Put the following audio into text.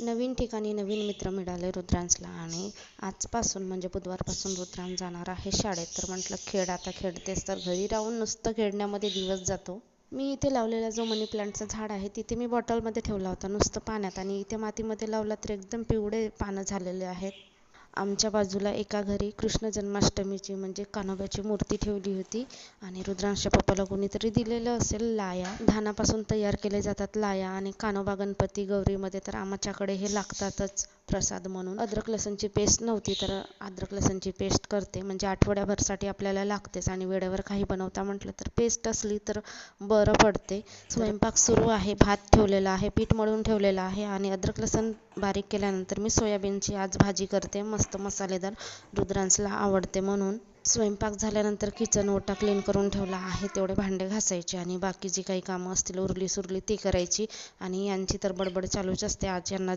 नवीन ठिकाणी नवीन मित्र मिळाले रुद्रांशला आणि आजपासून म्हणजे बुधवारपासून रुद्रांश जाणार आहे शाळेत. तर म्हटलं खेळ आता खेळतेस तर घरी राहून नुसतं खेळण्यामध्ये दिवस जातो. मी इथे लावलेला जो मनी प्लांटचं झाड आहे तिथे मी बॉटलमध्ये ठेवला होता नुसतं पाण्यात, आणि इथे मातीमध्ये लावला तर एकदम पिवळे पानं झालेले आहेत. आमच्या बाजूला एका घरी कृष्ण जन्माष्टमीची म्हणजे कान्होबाची मूर्ती ठेवली होती आणि रुद्रांशच्या पप्पाला कोणीतरी दिलेलं असेल लाया. धानापासून तयार केले जातात लाया, आणि कान्होबा गणपती गौरीमध्ये तर आमच्याकडे हे लागतातच प्रसाद म्हणून. अद्रक लसणची पेस्ट नव्हती तर अद्रक लसणची पेस्ट करते, म्हणजे आठवड्याभरसाठी आपल्याला लागतेच, आणि वेळेवर काही बनवता म्हटलं तर पेस्ट असली तर बरं पडते. स्वयंपाक सुरू आहे. भात ठेवलेला आहे, पीठ मळून ठेवलेलं आहे, आणि अद्रक लसण बारीक केल्यानंतर मी सोयाबीनची आज भाजी करते मस्त मसालेदार. रुद्रांशला आवडते म्हणून. स्वयंपाक झाल्यानंतर किचन ओटा क्लीन करून ठेवला आहे, तेवढे भांडे घासायचे आणि बाकी जी काही कामं असतील उरली सुरली ती करायची. आणि यांची तर बडबड चालूच असते. आज यांना